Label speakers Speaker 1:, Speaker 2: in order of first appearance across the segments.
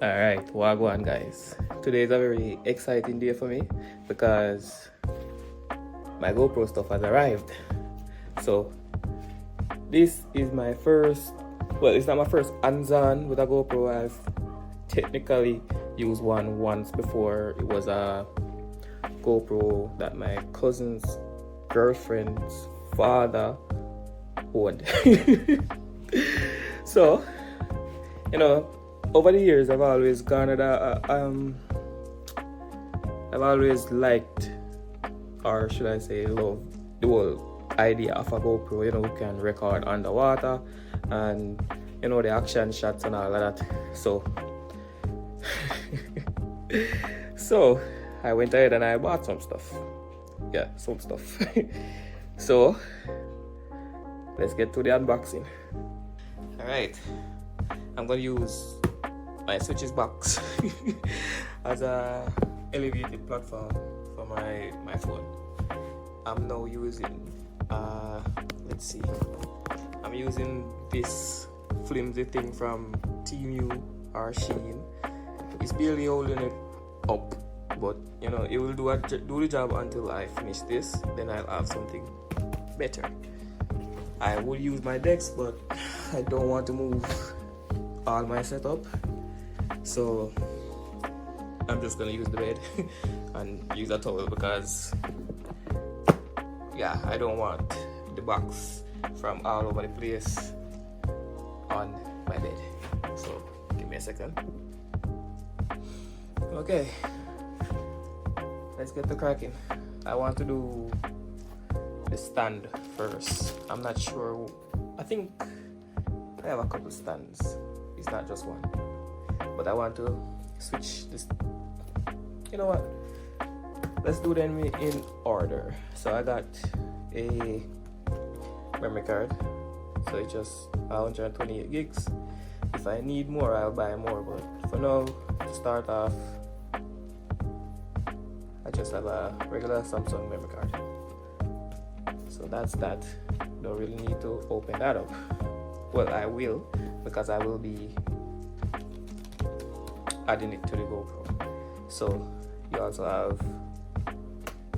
Speaker 1: Alright, wagwan guys. Today is a very exciting day for me because my GoPro stuff has arrived. So this is my first, well, it's not my first hands-on with a GoPro. I've technically used one once before. It was a GoPro that my cousin's girlfriend's father owned. So, over the years, I've always garnered I've always liked, or should I say, love the whole idea of a GoPro. We can record underwater and the action shots and all of that. So I went ahead and I bought some stuff. Some stuff. So let's get to the unboxing. Alright, I'm gonna use my switches box as a elevated platform for my phone. I'm now using I'm using this flimsy thing from Temu or Shein. It's barely holding it up, but it will do the job until I finish this. Then I'll have something better. I would use my decks, but I don't want to move all my setup, so I'm just gonna use the bed and use a towel because I don't want the box from all over the place on my bed. So give me a second. Okay, let's get to cracking. I want to do the stand first. I'm not sure. I think I have a couple stands. It's not just one. But I want to switch this. You know what? Let's do them in order. So I got a memory card. So it's just 128 gigs. If I need more, I'll buy more. But for now, to start off, I just have a regular Samsung memory card. So that's that. Don't really need to open that up. Well, I will, because I will be adding it to the GoPro. So you also have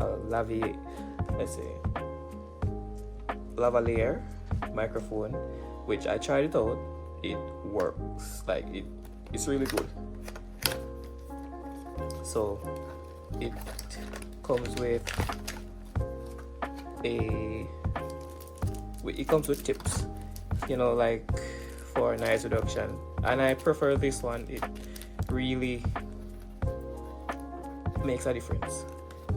Speaker 1: a lavalier microphone, which I tried it out. It works. It's really good. So it comes with it comes with tips, for noise reduction, and I prefer this one. It really makes a difference.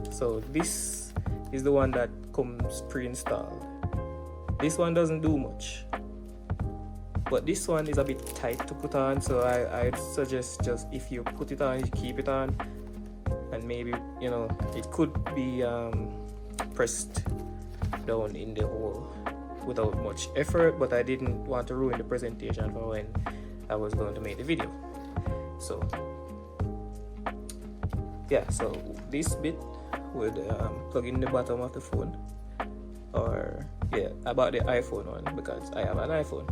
Speaker 1: So this is the one that comes pre-installed. This one doesn't do much, but this one is a bit tight to put on, so I'd suggest just if you put it on, you keep it on, and maybe it could be pressed down in the hole without much effort, but I didn't want to ruin the presentation for when I was going to make the video. So so this bit would plug in the bottom of the phone, or about the iPhone one, because I have an iPhone.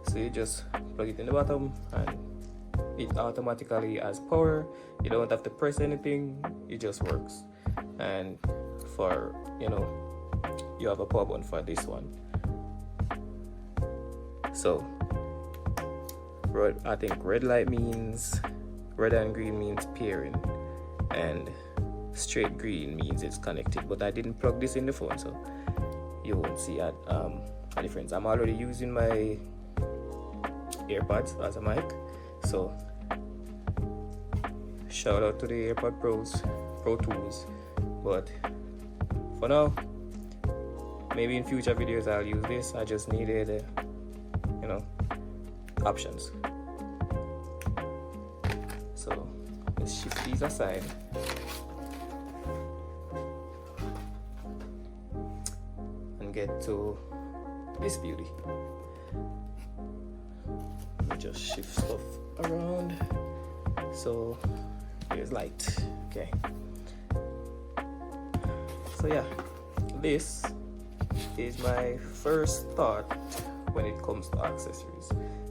Speaker 1: So you just plug it in the bottom and it automatically has power. You don't have to press anything, it just works. And for you have a power button for this one. So I think red and green means pairing, and straight green means it's connected. But I didn't plug this in the phone, so you won't see a difference. I'm already using my AirPods as a mic, so shout out to the AirPod Pro Tools. But for now, maybe in future videos I'll use this. I just needed options. So let's shift these aside and get to this beauty. Let me just shift stuff around. So here's light. Okay. So this is my first thought. when it comes to accessories,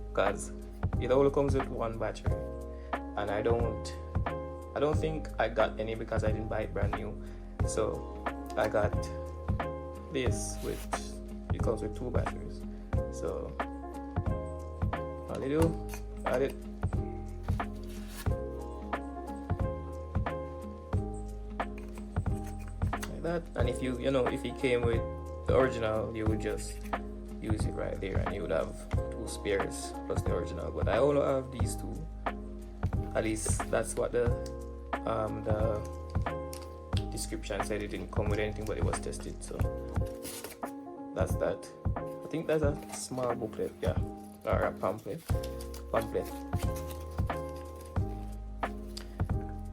Speaker 1: because it only comes with one battery. and I don't think I got any because I didn't buy it brand new. So I got this, which it comes with 2 batteries. So all you do, add it. Like that. And if you know, if it came with the original, you would just use it right there and you would have 2 spares plus the original. But I only have these 2. At least that's what the description said. It didn't come with anything, but it was tested. So that's that. I think that's a small booklet, yeah, or a pamphlet.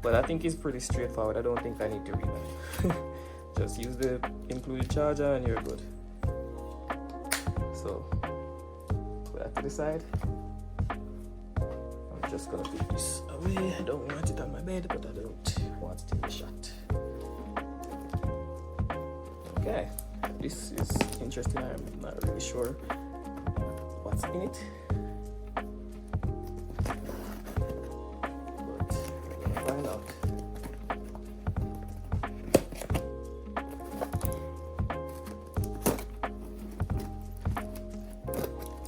Speaker 1: But I think it's pretty straightforward. I don't think I need to read that. Just use the included charger and you're good. So put that to the side. I'm just gonna put this away. I don't want it on my bed, but I don't want it in the shot. Okay, this is interesting. I'm not really sure what's in it, but we're gonna find out.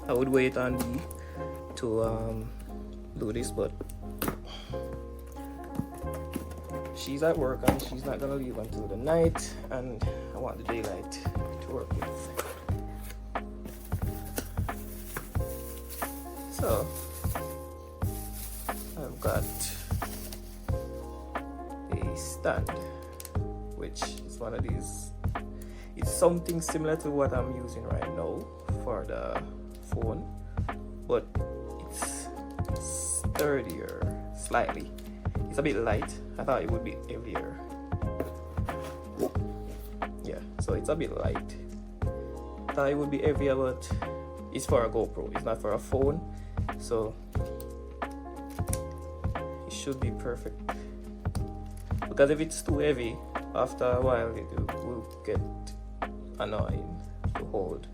Speaker 1: I would wait on me to do this, but she's at work and she's not gonna leave until the night, and I want the daylight to work with. So I've got a stand, which is one of these. It's something similar to what I'm using right now for the phone, but it's sturdier slightly. It's a bit light. I thought it would be heavier. Yeah, so it's a bit light. I thought it would be heavier, but it's for a GoPro. It's not for a phone, so it should be perfect. Because if it's too heavy, after a while it will get annoying to hold.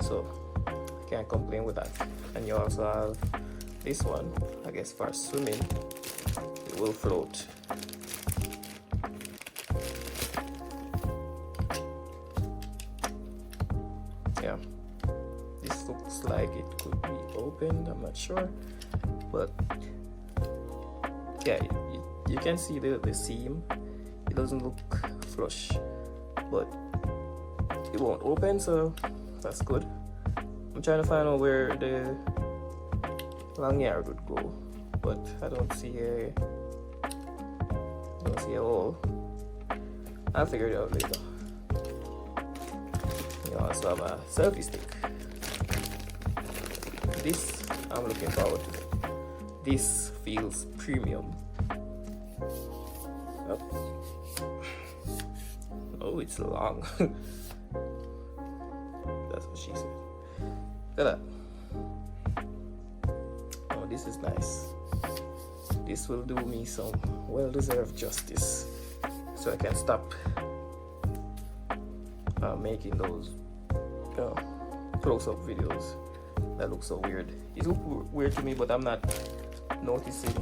Speaker 1: So I can't complain with that. And you also have this one, I guess for swimming. It will float. Yeah, this looks like it could be opened. I'm not sure, but yeah, you can see the seam. It doesn't look flush, but it won't open, so that's good. I'm trying to find out where the lanyard would go, but I don't see a hole. I'll figure it out later. You also have a selfie stick. This I'm looking forward to. This feels premium. Yep. Oh, it's long. That's what she said. Look at that. Oh, this is nice. This will do me some well-deserved justice, so I can stop making those close-up videos that look so weird. It looks weird to me, but I'm not noticing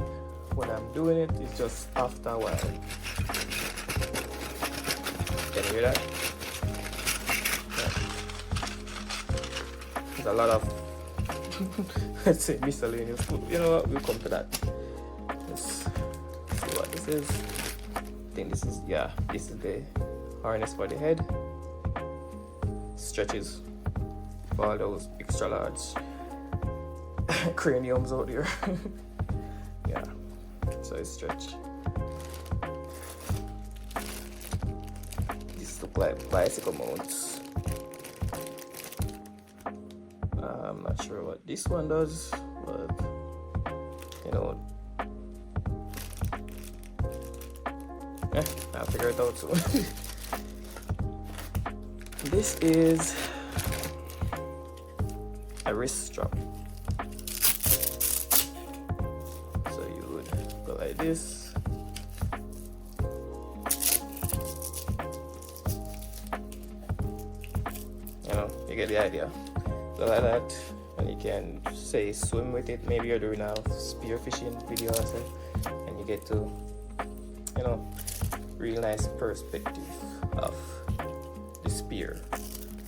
Speaker 1: when I'm doing it. It's just after a while. Can you hear that? Yeah. There's a lot of let's say miscellaneous food. You know what? We'll come to that. Let's see what this is. I think this is, yeah, this is the harness for the head. Stretches for all those extra large craniums out there. Yeah, so it's stretch. These look like bicycle mounts. I'm not sure what this one does, but you know, I'll figure it out soon. This is a wrist strap. So you would go like this. You know, you get the idea. Go like that, and you can say swim with it. Maybe you're doing a spearfishing video or something, and you get to, you know, real nice perspective of the spear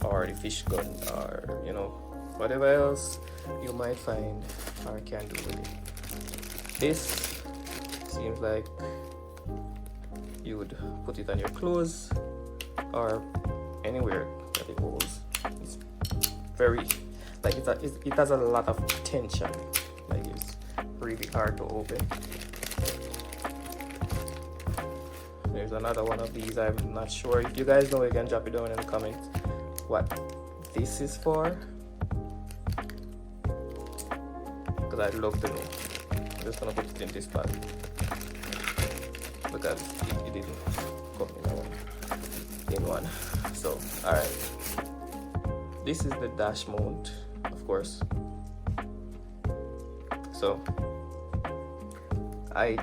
Speaker 1: or the fish gun, or you know, whatever else you might find or can do with it. This seems like you would put it on your clothes or anywhere that it goes. It's very, like, it has a lot of tension. Like, it's really hard to open. There's another one of these. I'm not sure. If you guys know, you can drop it down in the comments what this is for, because I'd love to know. I'm just gonna put it in this bag because it didn't come in one. So, alright, this is the dash mount, of course. So I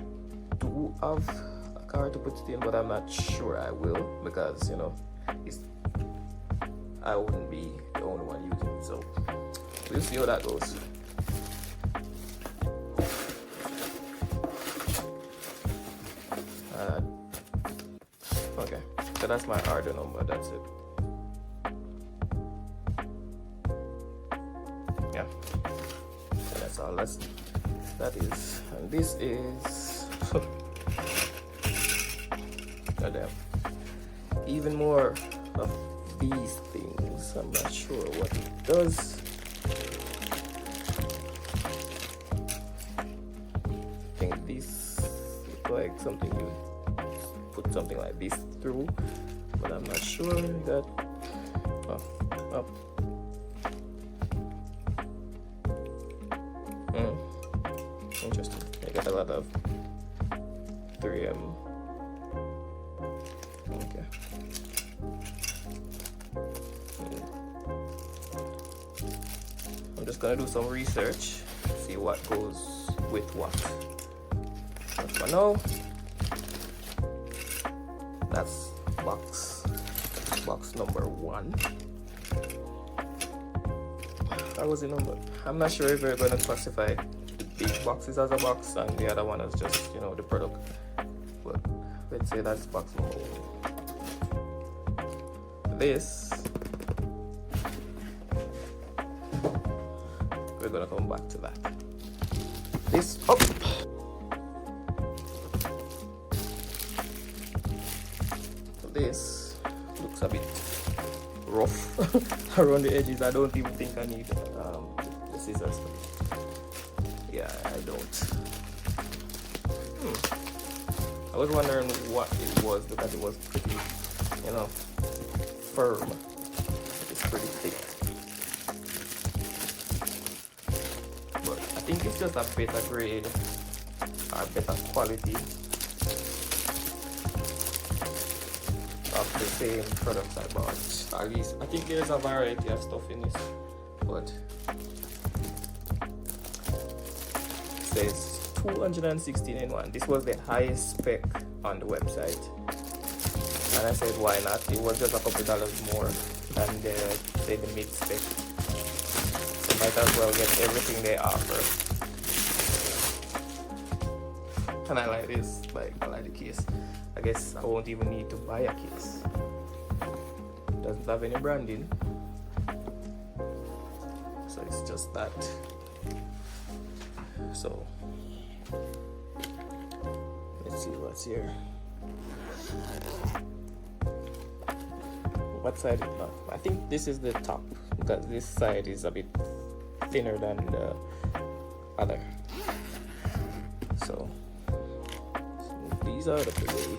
Speaker 1: do have a car to put it in, but I'm not sure I will, because, you know, I wouldn't be the only one using it. So we'll see how that goes. Okay, so that's my order number. That's it. Yeah, so that's all. That is, and this is goddamn, even more of these things. I'm not sure what it does. I think this is like something you put something like this through, but I'm not sure. That up. Interesting. I got a lot of 3M. Okay. I'm just gonna do some research, see what goes with what. But for now, that's box number 1. That was the number. I'm not sure if we're gonna classify the big boxes as a box and the other one as just, you know, the product. But let's say that's box number 1. This, we're gonna come back to that. This up. This looks a bit rough around the edges. I don't even think I need the scissors for it. Yeah, I don't. I was wondering what it was, because it was pretty, you know, firm. It's pretty thick. But I think it's just a better grade or better quality of the same products I bought. At least I think there's a variety of stuff in this, but it says 216 in 1. This was the highest spec on the website, and I said why not. It was just a couple dollars more than the mid spec, so might as well get everything they offer. And I like this, like, I like the case. I guess I won't even need to buy a case. Doesn't have any branding, so it's just that. So let's see what's here. What side? No, I think this is the top, because this side is a bit thinner than the other. So these are the way.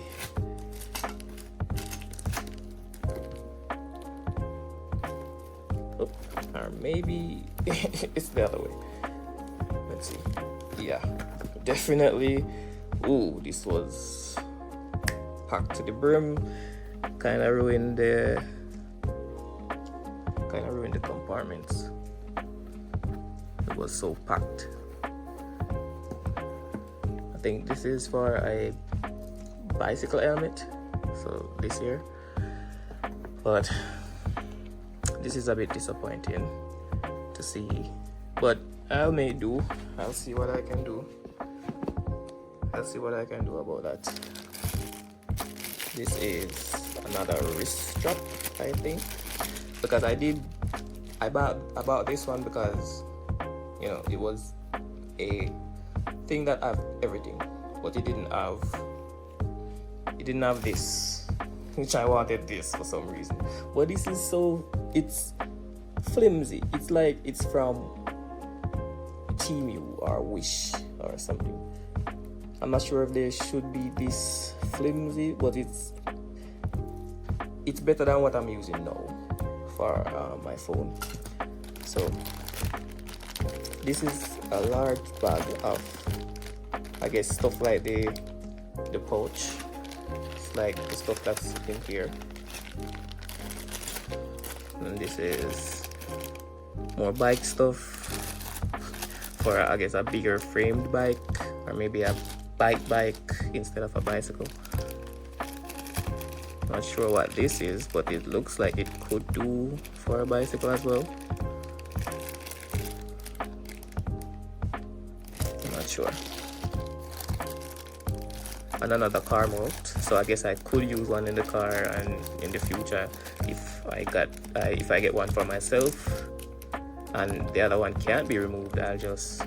Speaker 1: Oh, or maybe it's the other way. Let's see. Yeah, definitely. Ooh, this was packed to the brim. Kind of ruined the compartments. It was so packed. I think this is for a bicycle helmet, so this here. But this is a bit disappointing to see but I may do. I'll see what I can do. I'll see what I can do about that. This is another wrist strap, I think, because I bought this one because, you know, it was a thing that have everything, but it didn't have this, which I wanted this for some reason. But this is it's flimsy. It's like it's from Temu or Wish or something. I'm not sure if they should be this flimsy, but it's better than what I'm using now for my phone. So this is a large bag of, I guess, stuff like the pouch. It's like the stuff that's in here. And this is more bike stuff for, I guess, a bigger framed bike, or maybe a bike instead of a bicycle. Not sure what this is, but it looks like it could do for a bicycle as well. I'm not sure. And another car mount, so I guess I could use one in the car, and in the future, if I get one for myself and the other one can't be removed, I'll just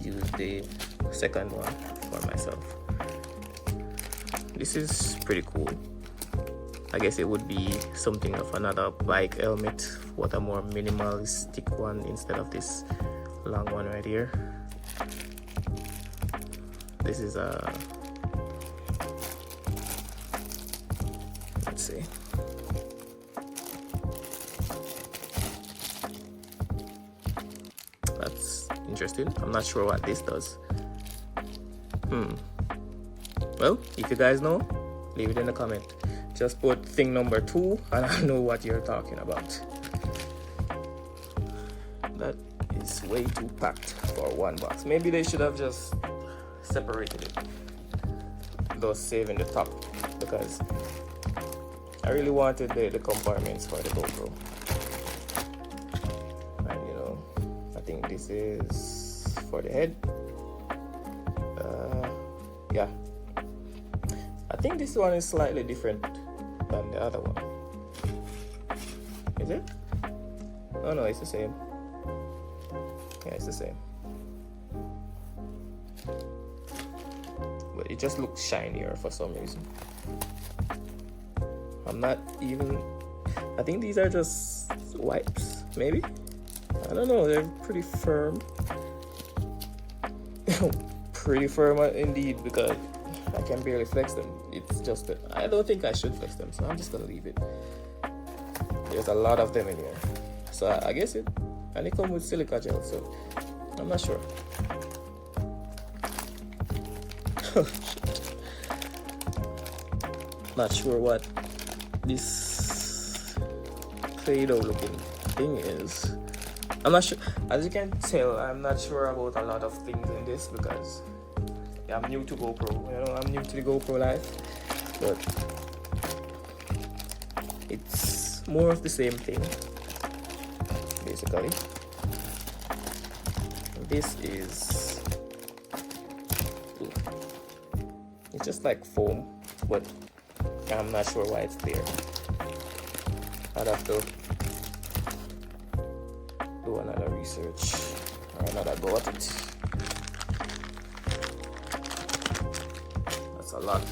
Speaker 1: use the second one for myself. This is pretty cool. I guess it would be something of another bike helmet, what a more minimalistic one instead of this long one right here. This is a, let's see. That's interesting. I'm not sure what this does. Well, if you guys know, leave it in the comment. Just put thing number 2 and I know what you're talking about. That is way too packed for one box. Maybe they should have just separated it, thus saving the top, because I really wanted the compartments for the GoPro. And you know, I think this is for the head. Yeah, I think this one is slightly different than the other one. Is it? Oh no, it's the same. Yeah, it's the same. But it just looks shinier for some reason. I'm not even, I think these are just wipes, maybe? I don't know, they're pretty firm. Pretty firm indeed, because I can barely flex them. It's just that I don't think I should flex them, so I'm just gonna leave it. There's a lot of them in here, so I guess it, and they come with silica gel, so I'm not sure. Not sure what this Play-Doh looking thing is. I'm not sure, as you can tell, I'm not sure about a lot of things in this because I'm new to GoPro, you know, I'm new to the GoPro life, but it's more of the same thing, basically. This is, it's just like foam, but I'm not sure why it's there. I'd have to do another research or another go at it. That's a lot,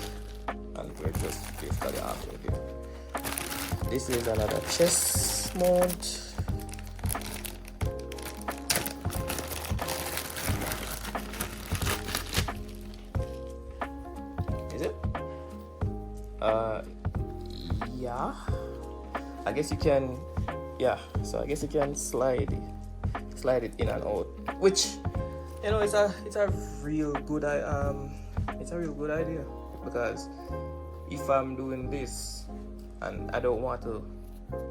Speaker 1: and we're just basically halfway there. This is another chest mount. Is it? Yeah. I guess you can. Yeah. So I guess you can slide it in and out, which, you know, it's a real good idea, because if I'm doing this and I don't want to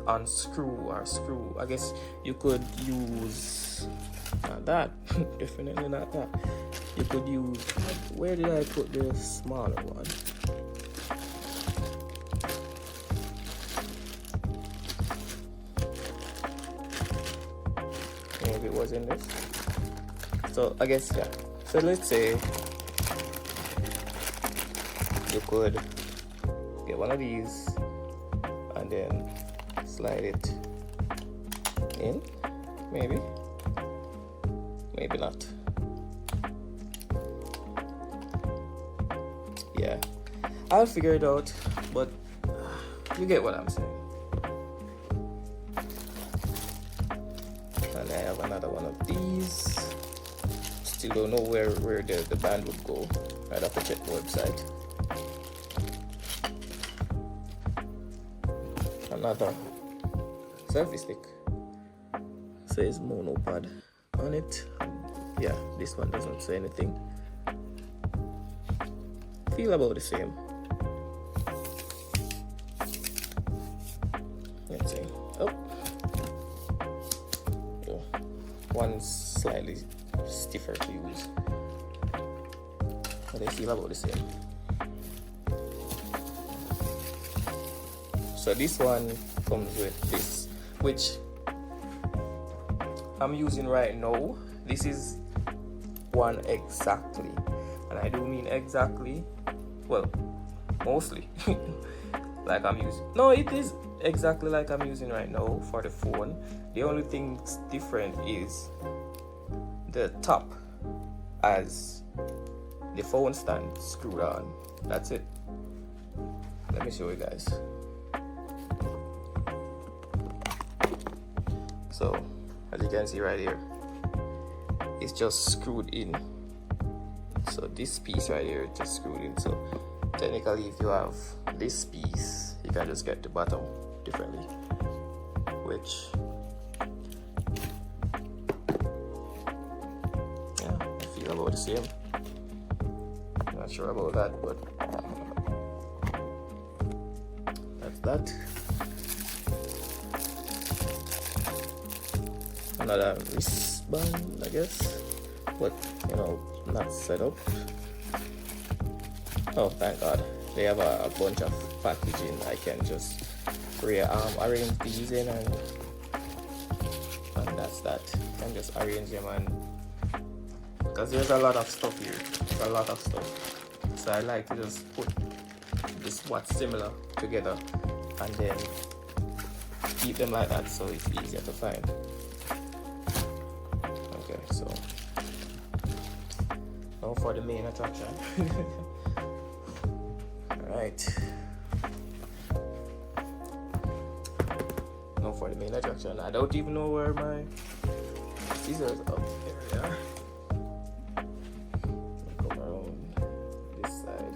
Speaker 1: unscrew or screw, I guess you could use not that. Definitely not that. You could use, where did I put the smaller one? Maybe it was chargers in this. So I guess, yeah. So let's say you could get one of these and then slide it in, maybe not. Yeah, I'll figure it out, but you get what I'm saying. And I have another one of these. Still don't know where the band would go. I'd have to check the website. Another selfie stick. Says monopod on it. Yeah, this one doesn't say anything. Feel about the same. Let's see. Oh, one's slightly stiffer to use, but they feel about the same. So this one comes with this, which I'm using right now. This is one exactly, and I do mean exactly, well, mostly like I'm using. No, it is exactly like I'm using right now for the phone. The only thing that's different is the top as the phone stand screwed on. That's it. Let me show you guys. So as you can see right here, it's just screwed in. So this piece right here just screwed in. So technically, if you have this piece, you can just get the bottom differently, which, yeah, I feel about the same. Not sure about that, but that's that. Another wristband, I guess, but you know, not set up. Oh, thank God, they have a bunch of packaging. I can just arrange these in, and that's that. I can just arrange them, and because there's a lot of stuff here, a lot of stuff. So I like to just put this what's similar together, and then keep them like that, so it's easier to find. Okay, so now for the main attraction. Alright. Now for the main attraction. I don't even know where my scissors are. There they are. Come around this side.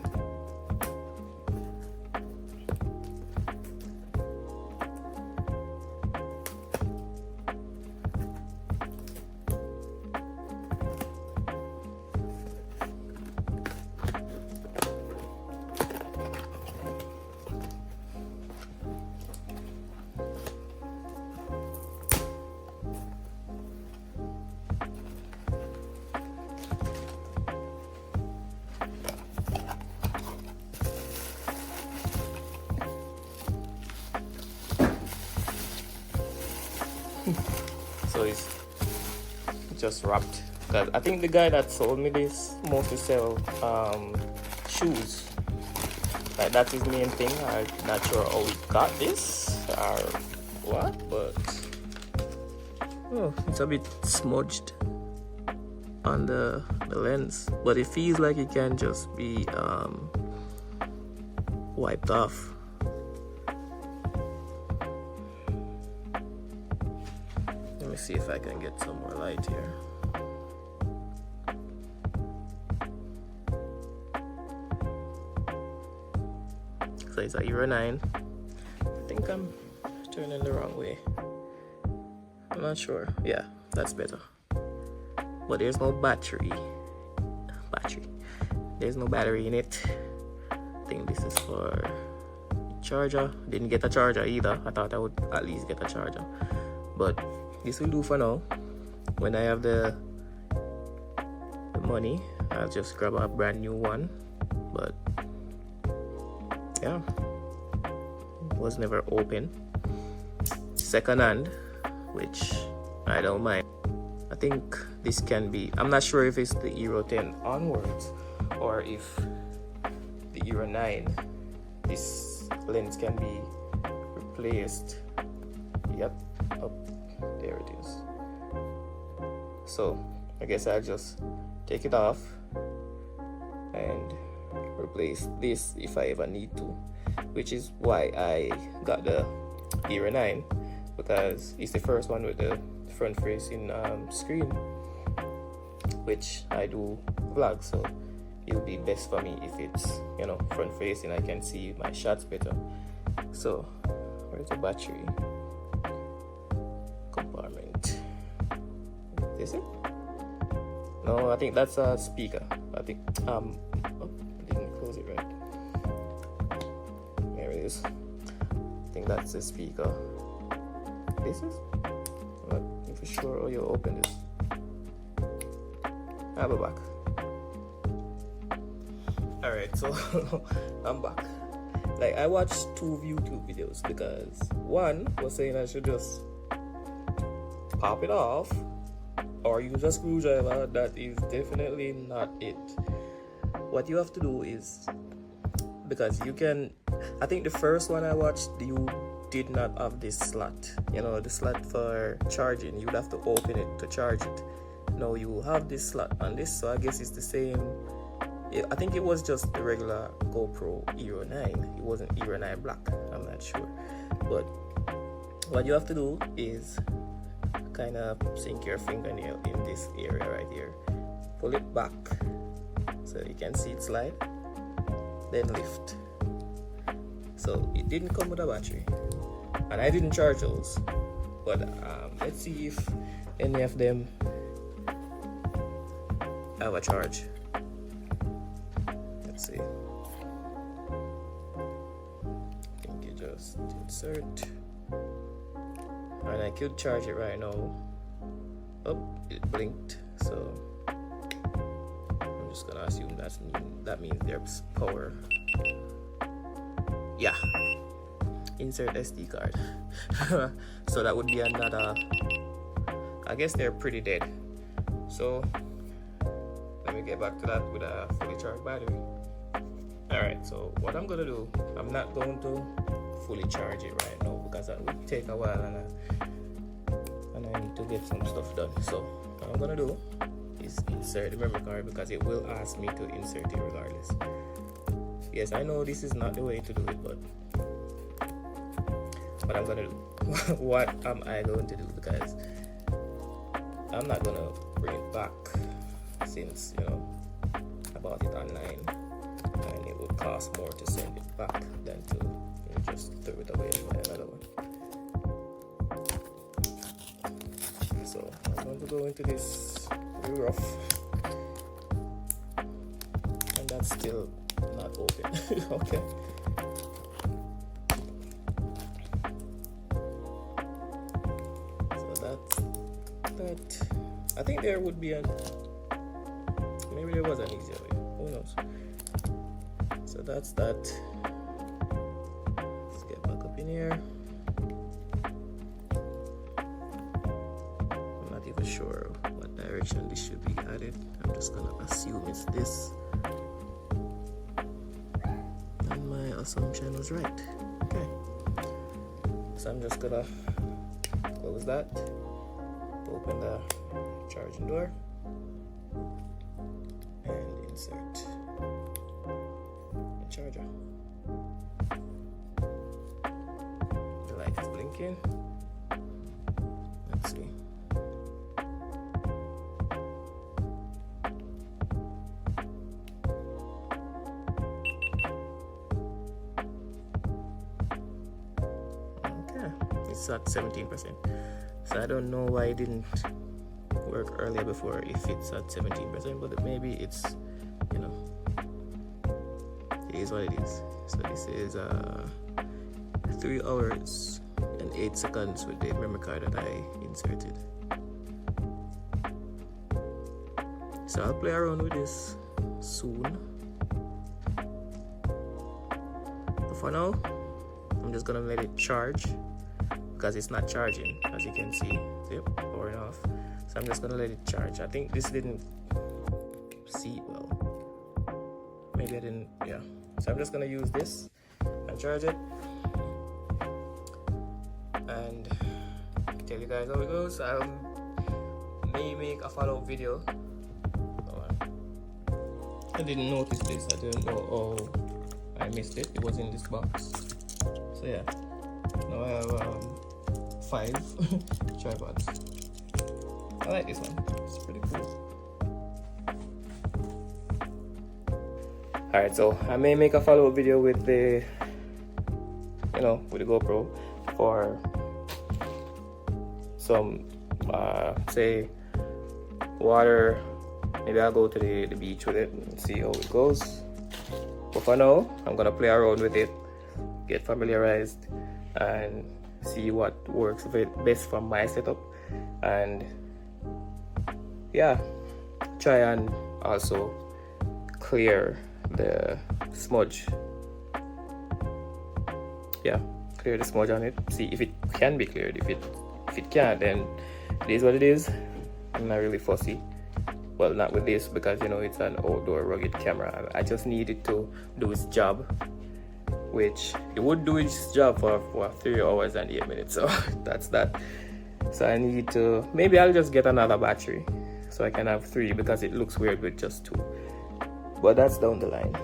Speaker 1: So it's just wrapped. Cause I think the guy that sold me this mostly sell shoes. Like that's his main thing. I'm not sure how he got this or what, but oh, it's a bit smudged on the lens. But it feels like it can just be wiped off. Let me see if I can get some more light here. So it's a Euro 9. I think I'm turning the wrong way. I'm not sure. Yeah, that's better. But there's no battery. There's no battery in it. I think this is for charger. Didn't get a charger either. I thought I would at least get a charger. But this will do for now. When I have the money, I'll just grab a brand new one. But yeah, was never open. Second hand, which I don't mind. I think this can be, I'm not sure if it's the Euro 10 onwards or if the Euro 9, this lens can be replaced. Yep, up there it is. So I guess I'll just take it off and replace this if I ever need to, which is why I got the Euro 9, because it's the first one with the front facing screen, which I do vlog, so it'll be best for me if it's, you know, front facing. I can see my shots better. So where's the battery compartment? Is it? No, I think that's a speaker. I think oh, I didn't close it right. There it is. I think that's the speaker. This is? I'm not for sure. Oh, you open this. I'll be back. Alright, so I'm back. Like, I watched 2 YouTube videos because one was saying I should just pop it off or use a screwdriver. That is definitely not it. What you have to do is, because you can, I think the first one I watched, you did not have this slot, you know, the slot for charging. You'd have to open it to charge it. Now you have this slot on this, so I guess it's the same. I think it was just the regular GoPro Euro 9. It wasn't Euro 9 Black, I'm not sure. But what you have to do is kind of sink your fingernail in this area right here. Pull it back so you can see it slide. Then lift. So it didn't come with a battery. And I didn't charge those. But let's see if any of them have a charge. Let's see. I think you just insert. And I could charge it right now. Oh, it blinked. So I'm just gonna assume that means there's power. Yeah. Insert SD card. So that would be another. I guess they're pretty dead. So let me get back to that with a fully charged battery. Alright, so what I'm gonna do, I'm not going to fully charge it right now because that would take a while and I need to get some stuff done. So what I'm gonna do is insert the memory card because it will ask me to insert it regardless. Yes, I know this is not the way to do it, but what I'm gonna do, what am I going to do, because I'm not gonna bring it back since, you know, I bought it online and it would cost more to send it back than to, you know, just throw it away and buy another one. So I'm going to go into this really rough, and that's still not open. Okay. So that's that. I think there would be maybe there was an easier way. Who knows? So that's that. Let's get back up in here. I'm not even sure what direction this should be headed. I'm just gonna assume it's this. And my assumption was right. Okay. So I'm just gonna close that. Open the charging door. And insert the charger. The light is blinking. Let's see. Okay, it's at 17%. So I don't know why it didn't work earlier before if it's at 17%, but maybe it's, you know, it is what it is. So this is 3 hours and 8 seconds with the memory card that I inserted. So I'll play around with this soon. But for now, I'm just gonna let it charge because it's not charging, as you can see. Yep, powering off. So I'm just gonna let it charge. I think this didn't see it well. Maybe I didn't, yeah. So I'm just gonna use this and charge it and tell you guys how it goes. I may make a follow-up video. I didn't notice this. I didn't know. Oh, I missed it. It was in this box. So yeah, now I have 5 tripods. I like this one. It's pretty cool. Alright, so I may make a follow-up video with the, with the GoPro for some, say, water. Maybe I'll go to the beach with it and see how it goes. But for now, I'm gonna play around with it, get familiarized, and see what works best for my setup. And yeah, try and also clear the smudge. Yeah, clear the smudge on it. See if it can be cleared. If it can't, then it is what it is. I'm not really fussy. Well, not with this because it's an outdoor rugged camera. I just need it to do its job, which it would do its job for 3 hours and 8 minutes. So that's that. So I need to, maybe I'll just get another battery so I can have 3 because it looks weird with just 2. But that's down the line.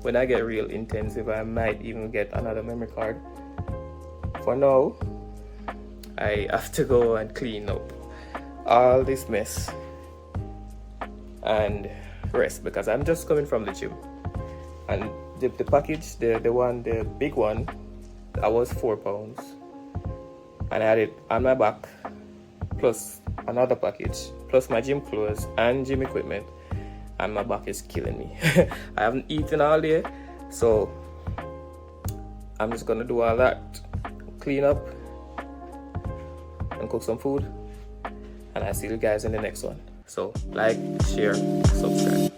Speaker 1: When I get real intensive, I might even get another memory card. For now, I have to go and clean up all this mess and rest because I'm just coming from the gym. And the package, the big one, that was 4 pounds. And I had it on my back, plus another package, plus my gym clothes and gym equipment. And my back is killing me. I haven't eaten all day, so I'm just gonna do all that, clean up, and cook some food. And I'll see you guys in the next one. So like, share, subscribe.